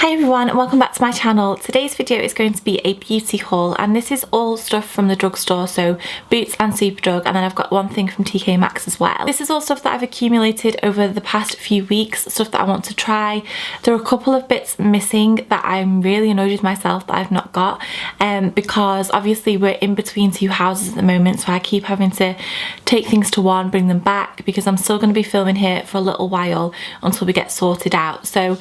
Hi everyone and welcome back to my channel. Today's video is going to be a beauty haul and this is all stuff from the drugstore, so Boots and Superdrug, and then I've got one thing from TK Maxx as well. This is all stuff that I've accumulated over the past few weeks, stuff that I want to try. There are a couple of bits missing that I'm really annoyed with myself that I've not got because obviously we're in between two houses at the moment, so I keep having to take things to one, bring them back, because I'm still going to be filming here for a little while until we get sorted out. So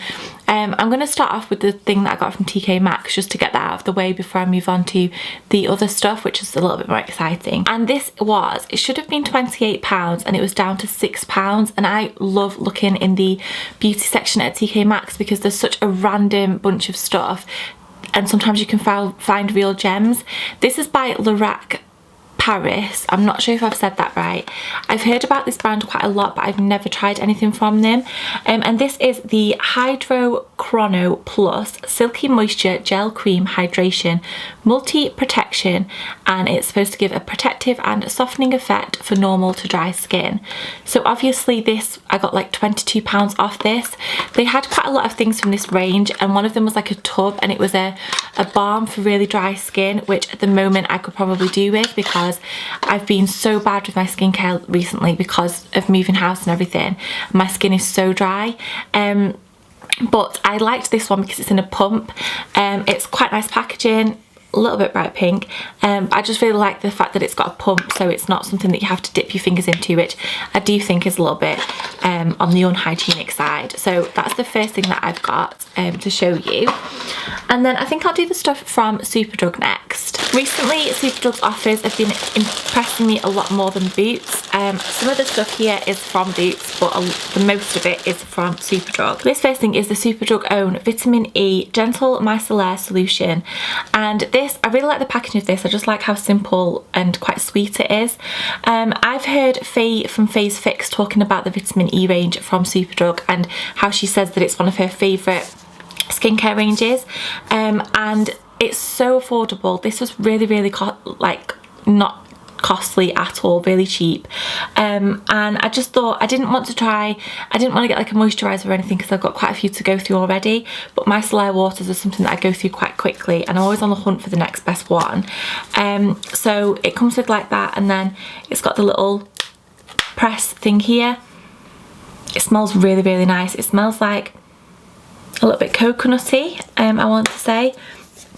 I'm going to start off with the thing that I got from TK Maxx just to get that out of the way before I move on to the other stuff, which is a little bit more exciting. And this it should have been £28 and it was down to £6, and I love looking in the beauty section at TK Maxx because there's such a random bunch of stuff and sometimes you can find real gems. This is by Lierac Paris. I'm not sure if I've said that right. I've heard about this brand quite a lot, but I've never tried anything from them. And this is the Hydra-Chrono Plus Silky Moisture Gel Cream Hydration Multi-Protection, and it's supposed to give a protective and softening effect for normal to dry skin. So obviously this, I got like £22 off this. They had quite a lot of things from this range, and one of them was like a tub, and it was a balm for really dry skin, which at the moment I could probably do with because I've been so bad with my skincare recently because of moving house and everything. My skin is so dry. But I liked this one because it's in a pump. It's quite nice packaging, a little bit bright pink. I just really like the fact that it's got a pump, so it's not something that you have to dip your fingers into, which I do think is a little bit on the unhygienic side. So that's the first thing that I've got to show you. And then I think I'll do the stuff from Superdrug next. Recently Superdrug's offers have been impressing me a lot more than Boots. Some of the stuff here is from Boots, but the most of it is from Superdrug. This first thing is the Superdrug own Vitamin E Gentle Micellar Solution, and this, I really like the packaging of this. I just like how simple and quite sweet it is. I've heard Faye from Faye's Fix talking about the Vitamin E range from Superdrug and how she says that it's one of her favourite skincare ranges, and it's so affordable. This was really not costly at all, really cheap, and I just thought I didn't want to get like a moisturiser or anything because I've got quite a few to go through already, but micellar waters are something that I go through quite quickly and I'm always on the hunt for the next best one. So it comes with like that, and then it's got the little press thing here. It smells really nice. It smells like a little bit coconutty, I want to say,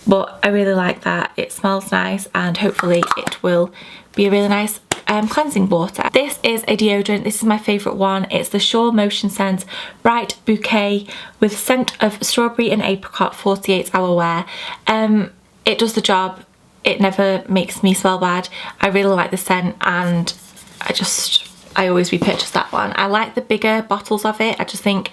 but I really like that. It smells nice and hopefully it will be a really nice cleansing water. This is a deodorant. This is my favourite one. It's the Sure Motion Scent Bright Bouquet with scent of strawberry and apricot 48-hour wear. It does the job. It never makes me smell bad. I really like the scent, and I always repurchase that one. I like the bigger bottles of it. I just think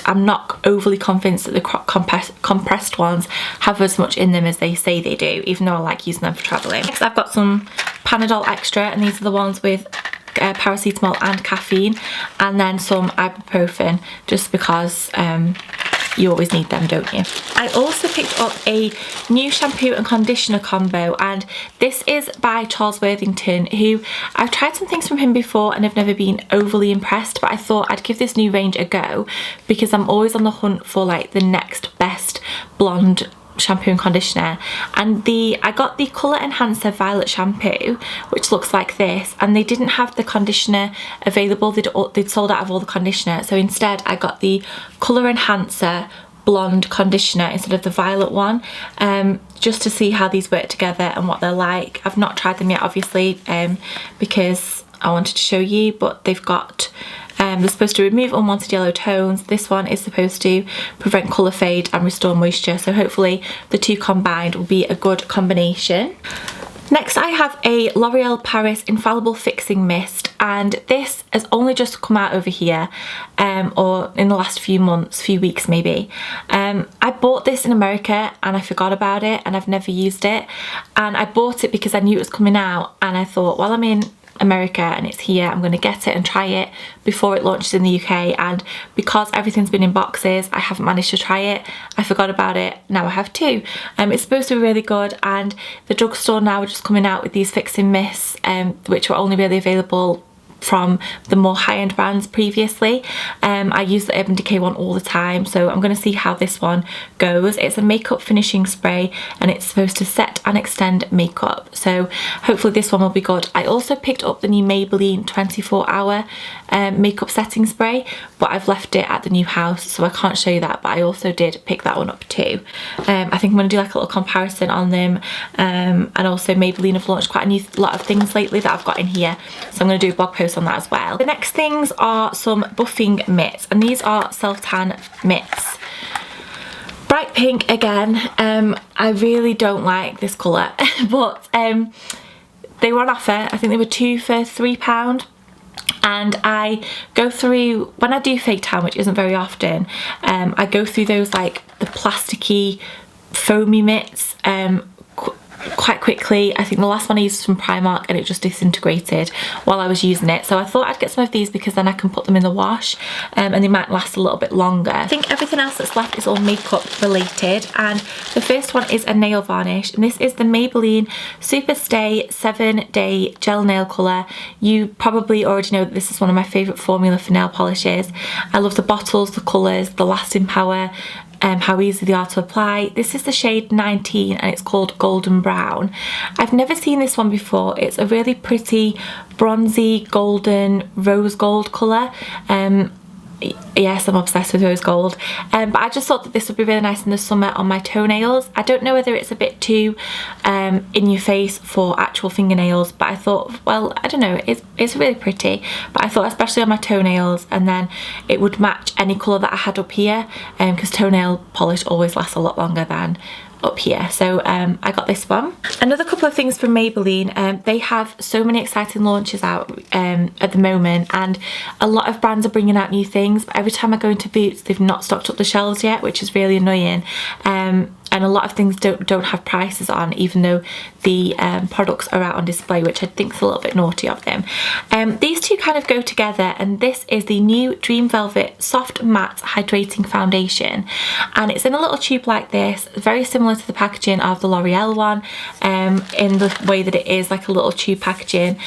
I'm not overly convinced that the compressed ones have as much in them as they say they do, even though I like using them for travelling. Next I've got some Panadol Extra, and these are the ones with paracetamol and caffeine, and then some ibuprofen, just because you always need them, don't you? I also picked up a new shampoo and conditioner combo, and this is by Charles Worthington, who I've tried some things from him before and I've never been overly impressed, but I thought I'd give this new range a go because I'm always on the hunt for like the next best blonde shampoo and conditioner. And I got the Colour Enhancer Violet shampoo, which looks like this, and they didn't have the conditioner available. They'd sold out of all the conditioner, so instead I got the Colour Enhancer blonde conditioner instead of the violet one, just to see how these work together and what they're like. I've not tried them yet, obviously, because I wanted to show you, but they've got they're supposed to remove unwanted yellow tones. This one is supposed to prevent colour fade and restore moisture, so hopefully the two combined will be a good combination. Next I have a L'Oreal Paris Infallible Fixing Mist, and this has only just come out over here, or in the last few weeks maybe. I bought this in America and I forgot about it and I've never used it, and I bought it because I knew it was coming out, and I thought, well, I'm in America and it's here, I'm going to get it and try it before it launches in the UK, and because everything's been in boxes I haven't managed to try it. I forgot about it, now I have two. It's supposed to be really good, and the drugstore now are just coming out with these fixing mists, which were only really available from the more high-end brands previously. I use the Urban Decay one all the time, so I'm going to see how this one goes. It's a makeup finishing spray and it's supposed to set and extend makeup, so hopefully this one will be good. I also picked up the new Maybelline 24-hour makeup setting spray, but I've left it at the new house, so I can't show you that, but I also did pick that one up too. I think I'm going to do like a little comparison on them, and also Maybelline have launched quite a lot of things lately that I've got in here, so I'm going to do a blog post on that as well. The next things are some buffing mitts, and these are self-tan mitts. Bright pink again. I really don't like this colour, but they were on offer. I think they were 2 for £3. And I go through, when I do fake tan, which isn't very often, I go through those like the plasticky foamy mitts quite quickly. I think the last one I used was from Primark and it just disintegrated while I was using it, so I thought I'd get some of these because then I can put them in the wash and they might last a little bit longer. I think everything else that's left is all makeup related, and the first one is a nail varnish, and this is the Maybelline Super Stay 7-Day Gel Nail Colour. You probably already know that this is one of my favourite formula for nail polishes. I love the bottles, the colours, the lasting power, how easy they are to apply. This is the shade 19 and it's called Golden Brown. I've never seen this one before. It's a really pretty bronzy golden rose gold colour. Yes, I'm obsessed with rose gold, but I just thought that this would be really nice in the summer on my toenails. I don't know whether it's a bit too in your face for actual fingernails, but I thought, well, I don't know, it's really pretty, but I thought especially on my toenails, and then it would match any colour that I had up here, because toenail polish always lasts a lot longer than up here, so I got this one. Another couple of things from Maybelline, they have so many exciting launches out at the moment, and a lot of brands are bringing out new things, but every time I go into Boots they've not stocked up the shelves yet, which is really annoying. And a lot of things don't have prices on, even though the products are out on display, which I think is a little bit naughty of them. These two kind of go together, and this is the new Dream Velvet Soft Matte Hydrating Foundation, and it's in a little tube like this, very similar to the packaging of the L'Oreal one, in the way that it is like a little tube packaging.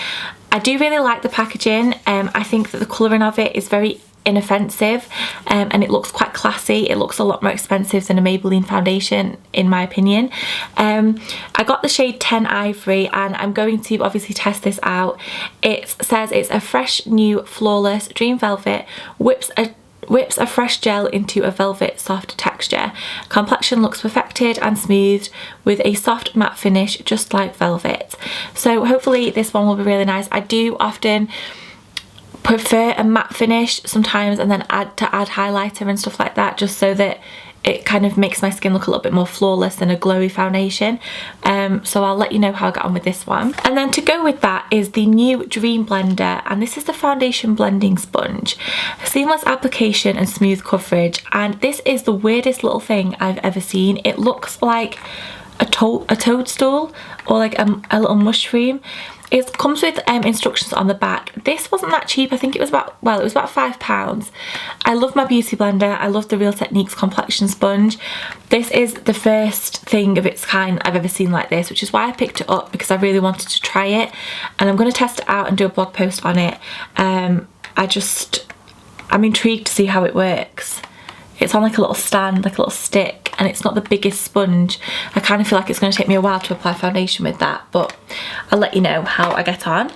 I do really like the packaging. I think that the colouring of it is very inoffensive, and it looks quite classy. It looks a lot more expensive than a Maybelline foundation in my opinion. I got the shade 10 Ivory, and I'm going to obviously test this out. It says it's a fresh, new, flawless Dream Velvet, whips a fresh gel into a velvet soft texture. Complexion looks perfected and smoothed with a soft matte finish just like velvet. So hopefully this one will be really nice. I do often prefer a matte finish sometimes, and then add highlighter and stuff like that, just so that it kind of makes my skin look a little bit more flawless than a glowy foundation. So I'll let you know how I get on with this one. And then to go with that is the new Dream Blender, and this is the foundation blending sponge. Seamless application and smooth coverage, and this is the weirdest little thing I've ever seen. It looks like a toadstool or like a little mushroom. It comes with instructions on the back. This wasn't that cheap. I think it was about, well, it was about £5. I love my beauty blender. I love the Real Techniques complexion sponge. This is the first thing of its kind I've ever seen like this, which is why I picked it up, because I really wanted to try it, and I'm going to test it out and do a blog post on it. I'm intrigued to see how it works. It's on like a little stand, like a little stick, and it's not the biggest sponge. I kind of feel like it's going to take me a while to apply foundation with that, but I'll let you know how I get on.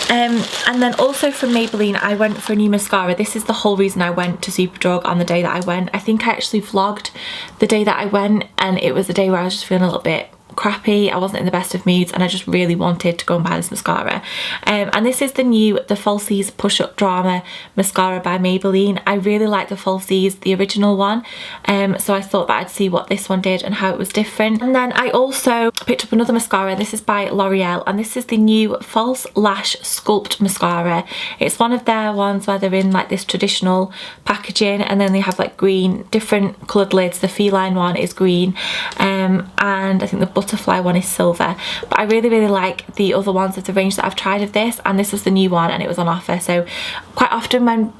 And then also from Maybelline, I went for a new mascara. This is the whole reason I went to Superdrug on the day that I went. I think I actually vlogged the day that I went, and it was a day where I was just feeling a little bit crappy. I wasn't in the best of moods, and I just really wanted to go and buy this mascara. And this is the new The Falsies Push Up Drama mascara by Maybelline. I really like the Falsies, the original one, so I thought that I'd see what this one did and how it was different. And then I also picked up another mascara. This is by L'Oreal, and this is the new False Lash Sculpt mascara. It's one of their ones where they're in like this traditional packaging, and then they have like green, different coloured lids. The feline one is green, and I think the butterfly one is silver, but I really like the other ones of the range that I've tried of this, and this was the new one and it was on offer. So quite often when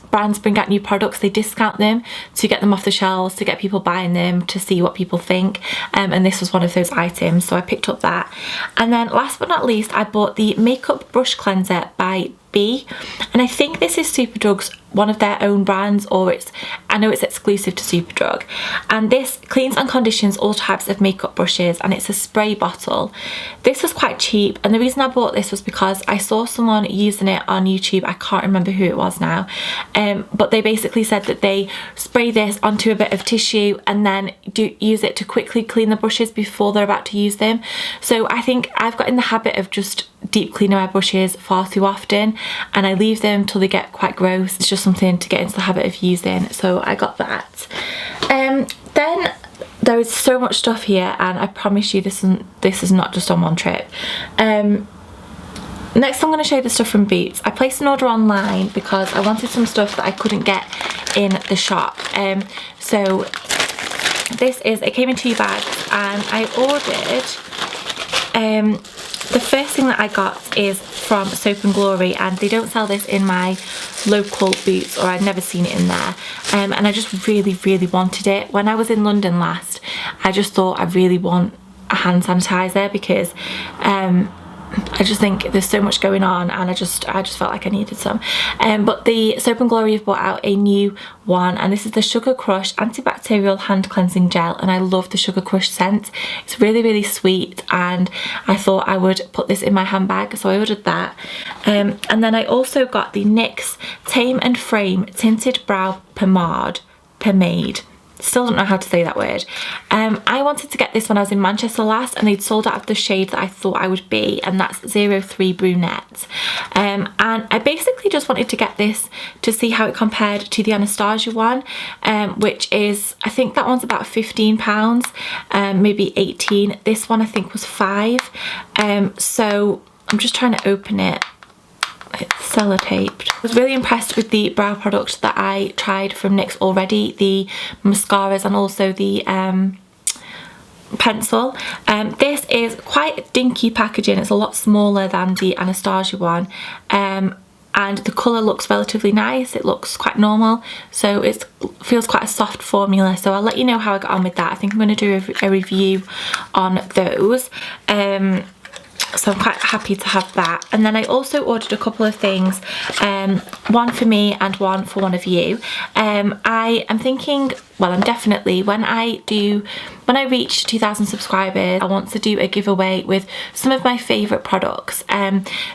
brands bring out new products, they discount them to get them off the shelves, to get people buying them, to see what people think, and this was one of those items, so I picked up that. And then last but not least, I bought the Makeup Brush Cleanser by be. And I think this is Superdrug's one of their own brands, or I know it's exclusive to Superdrug. And this cleans and conditions all types of makeup brushes, and it's a spray bottle. This was quite cheap, and the reason I bought this was because I saw someone using it on YouTube. I can't remember who it was now, but they basically said that they spray this onto a bit of tissue and then use it to quickly clean the brushes before they're about to use them. So I think I've got in the habit of just deep cleaning my brushes far too often, and I leave them till they get quite gross. It's just something to get into the habit of using, so I got that. Then there is so much stuff here, and I promise you this is not just on one trip. Next I'm going to show you the stuff from Boots. I placed an order online because I wanted some stuff that I couldn't get in the shop. So it came in 2 bags, and I ordered, the first thing that I got is from Soap and Glory, and they don't sell this in my local Boots, or I'd never seen it in there. And I just really wanted it. When I was in London last, I just thought I really want a hand sanitizer, because I just think there's so much going on, and I just felt like I needed some. But the Soap and Glory have brought out a new one, and this is the Sugar Crush antibacterial hand cleansing gel, and I love the Sugar Crush scent. It's really sweet, and I thought I would put this in my handbag, so I ordered that. And then I also got the NYX Tame and Frame Tinted Brow Pomade. Still don't know how to say that word. I wanted to get this when I was in Manchester last, and they'd sold out of the shade that I thought I would be, and that's 03 Brunette. And I basically just wanted to get this to see how it compared to the Anastasia one, which is, I think that one's about £15, maybe 18. This one I think was 5. So I'm just trying to open it. It's sellotaped. I was really impressed with the brow product that I tried from NYX already, the mascaras and also the pencil. This is quite dinky packaging. It's a lot smaller than the Anastasia one, and the colour looks relatively nice. It looks quite normal, so it feels quite a soft formula. So I'll let you know how I got on with that. I think I'm going to do a review on those. So I'm quite happy to have that. And then I also ordered a couple of things, one for me and one for one of you. I am thinking, well, I'm definitely, when I reach 2,000 subscribers, I want to do a giveaway with some of my favourite products.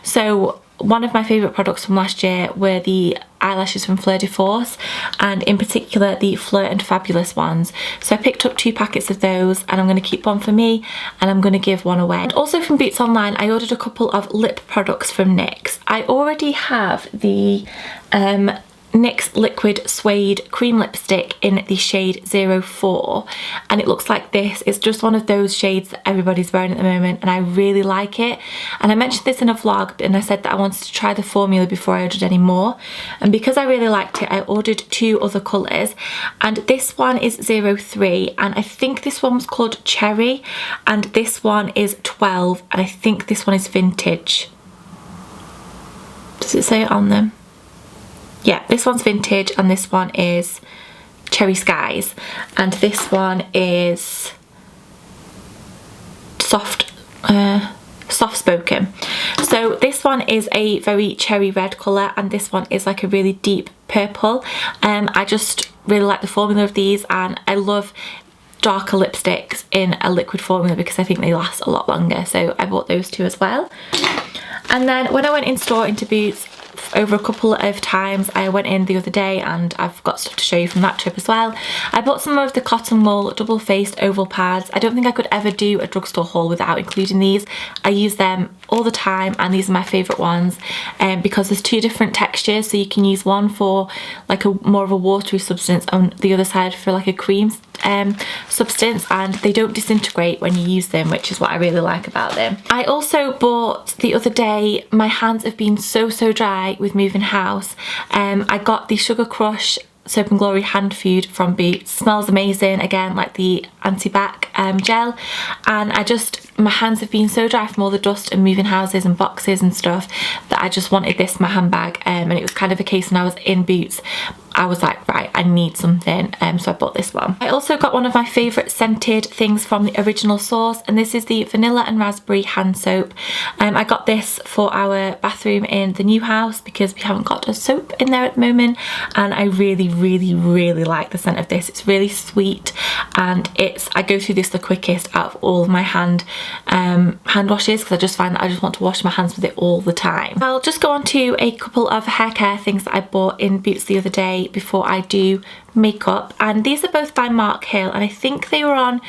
So one of my favourite products from last year were the eyelashes from Fleur de Force, and in particular the Flirt and Fabulous ones. So I picked up 2 packets of those, and I'm going to keep one for me, and I'm going to give one away. And also from Boots Online, I ordered a couple of lip products from NYX. I already have the NYX Liquid Suede Cream Lipstick in the shade 04, and it looks like this. It's just one of those shades that everybody's wearing at the moment, and I really like it. And I mentioned this in a vlog, and I said that I wanted to try the formula before I ordered any more, and because I really liked it, I ordered 2 other colours, and this one is 03, and I think this one was called Cherry, and this one is 12, and I think this one is Vintage. Does it say it on them? Yeah, this one's Vintage, and this one is Cherry Skies, and this one is soft spoken. So this one is a very cherry red colour, and this one is like a really deep purple. I just really like the formula of these, and I love darker lipsticks in a liquid formula because I think they last a lot longer, so I bought those 2 as well. And then when I went in store into Boots over a couple of times, I went in the other day, and I've got stuff to show you from that trip as well. I bought some of the cotton wool double-faced oval pads. I don't think I could ever do a drugstore haul without including these. I use them all the time, and these are my favourite ones, because there's 2 different textures, so you can use one for like a more of a watery substance, and the other side for like a cream substance, and they don't disintegrate when you use them, which is what I really like about them. I also bought the other day, my hands have been so dry with moving house. I got the Sugar Crush Soap and Glory hand food from Boots. Smells amazing, again like the anti-bac gel, and my hands have been so dry from all the dust and moving houses and boxes and stuff that I just wanted this in my handbag, and it was kind of a case when I was in Boots I was like, right, I need something, so I bought this one. I also got one of my favourite scented things from the original source, and this is the vanilla and raspberry hand soap. I got this for our bathroom in the new house because we haven't got a soap in there at the moment, and I really like the scent of this. It's really sweet, and I go through this the quickest out of all of my hand washes, because I just find that I just want to wash my hands with it all the time. I'll just go on to a couple of hair care things that I bought in Boots the other day before I do makeup, and these are both by Mark Hill, and I think they were on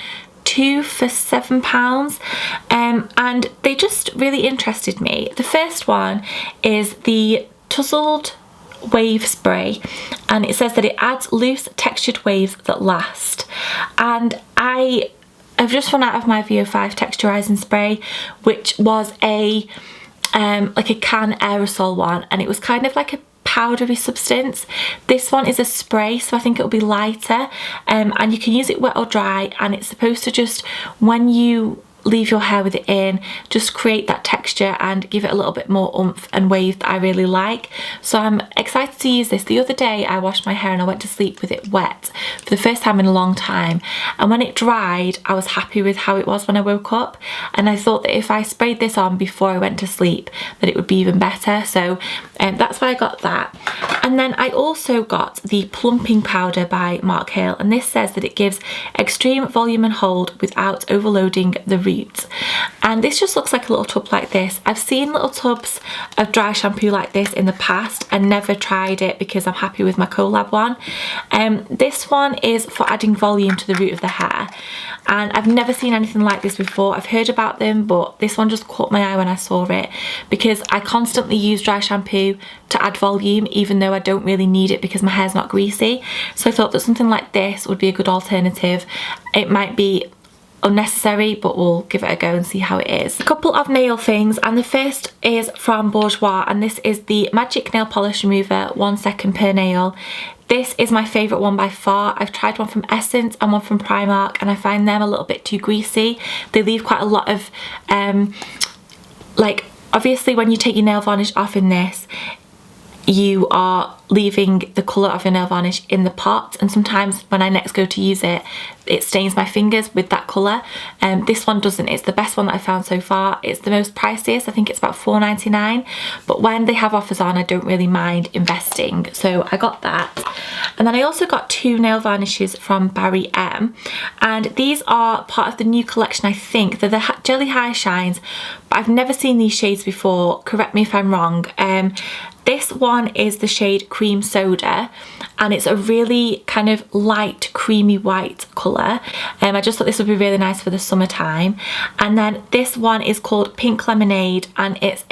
2 for £7, and they just really interested me. The first one is the Tousled Wave Spray, and it says that it adds loose textured waves that last, and I've just run out of my VO5 texturizing spray, which was a like a can aerosol one, and it was kind of like a powdery substance. This one is a spray, so I think it'll be lighter, and you can use it wet or dry, and it's supposed to just, when you leave your hair with it in, just create that texture and give it a little bit more oomph and wave that I really like. So I'm excited to use this. The other day I washed my hair and I went to sleep with it wet for the first time in a long time, and when it dried I was happy with how it was when I woke up, and I thought that if I sprayed this on before I went to sleep that it would be even better. So that's why I got that. And then I also got the Plumping powder by Mark Hill, and this says that it gives extreme volume and hold without overloading the roots. And this just looks like a little tub like this. I've seen little tubs of dry shampoo like this in the past and never tried it because I'm happy with my Collab one. This one is for adding volume to the root of the hair, and I've never seen anything like this before. I've heard about them, but this one just caught my eye when I saw it, because I constantly use dry shampoo to add volume even though I don't really need it because my hair's not greasy. So I thought that something like this would be a good alternative. It might be unnecessary, but we'll give it a go and see how it is. A couple of nail things, and the first is from Bourjois, and this is the Magic Nail Polish Remover 1 second per nail. This is my favourite one by far. I've tried one from Essence and one from Primark, and I find them a little bit too greasy. They leave quite a lot of like, obviously when you take your nail varnish off in this, you are leaving the colour of your nail varnish in the pot, and sometimes when I next go to use it, it stains my fingers with that colour. This one doesn't. It's the best one that I've found so far. It's the most priciest. I think it's about £4.99, but when they have offers on I don't really mind investing, so I got that. And then I also got 2 nail varnishes from Barry M, and these are part of the new collection. I think they're the Jelly High Shines, but I've never seen these shades before, correct me if I'm wrong. This one is the shade Cream Soda, and it's a really kind of light creamy white colour. I just thought this would be really nice for the summertime. And then this one is called Pink Lemonade, and it's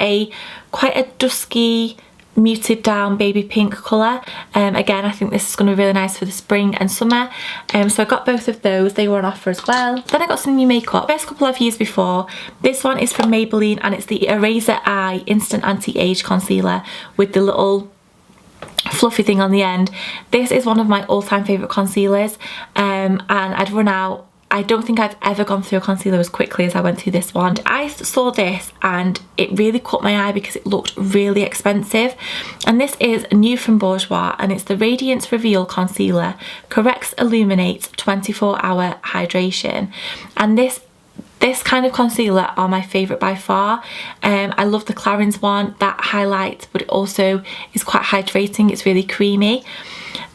quite a dusky, muted down baby pink colour. Again, I think this is going to be really nice for the spring and summer, so I got both of those. They were on offer as well. Then I got some new makeup. First couple I've used before. This one is from Maybelline, and it's the Eraser Eye Instant Anti-Age Concealer with the little fluffy thing on the end. This is one of my all-time favourite concealers, and I'd run out. I don't think I've ever gone through a concealer as quickly as I went through this one. I saw this and it really caught my eye because it looked really expensive. And this is new from Bourjois, and it's the Radiance Reveal Concealer. Corrects, illuminates, 24-hour hydration. And this kind of concealer are my favourite by far. I love the Clarins one that highlights, but it also is quite hydrating. It's really creamy.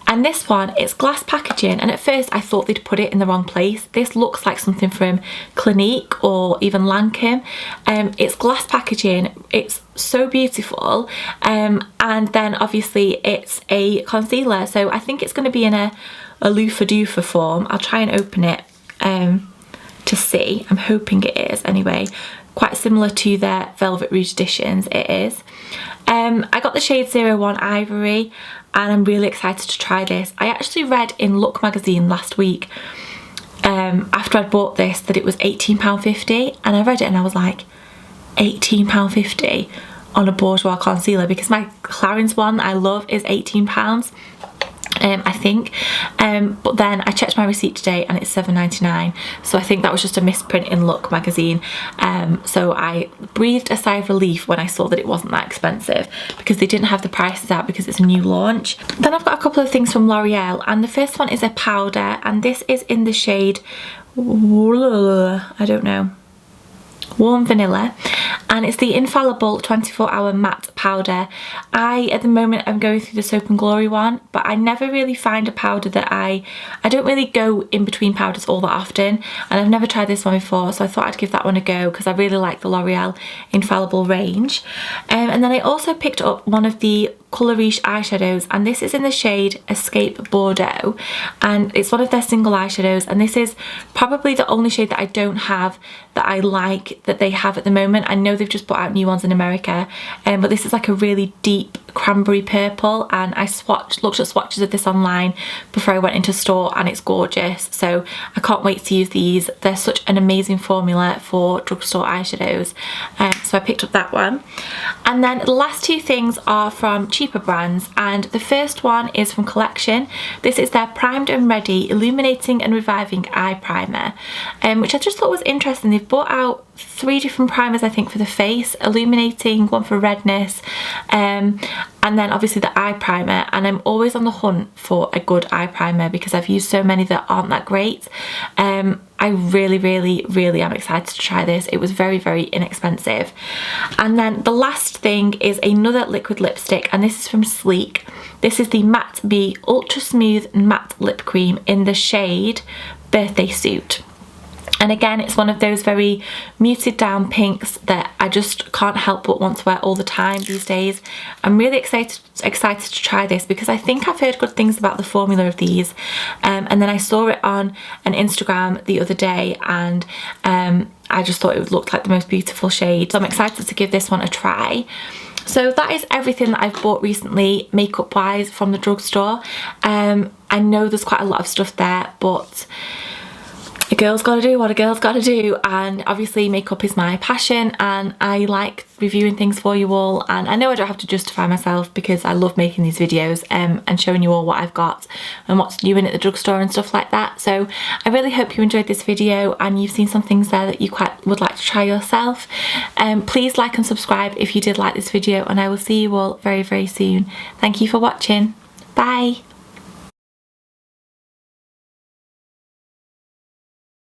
And this one, it's glass packaging, and at first I thought they'd put it in the wrong place. This looks like something from Clinique or even Lancome. It's glass packaging, it's so beautiful, and then obviously it's a concealer, so I think it's going to be in a loofah doofer form. I'll try and open it to see. I'm hoping it is anyway. Quite similar to their Velvet Rouge editions, it is. I got the shade 01 Ivory, and I'm really excited to try this. I actually read in Look magazine last week, after I'd bought this, that it was £18.50, and I read it and I was like, £18.50 on a Bourjois concealer, because my Clarins one that I love is £18. I think, but then I checked my receipt today and it's £7.99, so I think that was just a misprint in Look magazine. So I breathed a sigh of relief when I saw that it wasn't that expensive, because they didn't have the prices out because it's a new launch. Then I've got a couple of things from L'Oreal, and the first one is a powder, and this is in the shade, I don't know, Warm Vanilla, and it's the Infallible 24-hour matte powder. At the moment I'm going through the Soap and Glory one, but I never really find a powder that I don't really go in between powders all that often, and I've never tried this one before, so I thought I'd give that one a go because I really like the L'Oreal Infallible range. And then I also picked up one of the Colour Riche eyeshadows, and this is in the shade Escape Bordeaux, and it's one of their single eyeshadows, and this is probably the only shade that I don't have that I like that they have at the moment. I know they've just put out new ones in America, but this is like a really deep cranberry purple, and I looked at swatches of this online before I went into store, and it's gorgeous, so I can't wait to use these. They're such an amazing formula for drugstore eyeshadows, so I picked up that one. And then the last two things are from cheaper brands, and the first one is from Collection. This is their Primed and Ready Illuminating and Reviving Eye Primer, which I just thought was interesting. They've brought out 3 different primers, I think, for the face, illuminating, one for redness, and then obviously the eye primer. And I'm always on the hunt for a good eye primer because I've used so many that aren't that great. I really am excited to try this. It was very inexpensive. And then the last thing is another liquid lipstick, and this is from Sleek. This is the Matte B Ultra Smooth Matte Lip Cream in the shade Birthday Suit. And again, it's one of those very muted down pinks that I just can't help but want to wear all the time these days. I'm really excited to try this because I think I've heard good things about the formula of these, and then I saw it on an Instagram the other day, and I just thought it looked like the most beautiful shade, so I'm excited to give this one a try. So that is everything that I've bought recently makeup wise from the drugstore. I know there's quite a lot of stuff there, but a girl's gotta do what a girl's gotta do, and obviously makeup is my passion, and I like reviewing things for you all, and I know I don't have to justify myself because I love making these videos and showing you all what I've got and what's new in at the drugstore and stuff like that. So I really hope you enjoyed this video and you've seen some things there that you quite would like to try yourself. Please like and subscribe if you did like this video, and I will see you all very soon. Thank you for watching. Bye.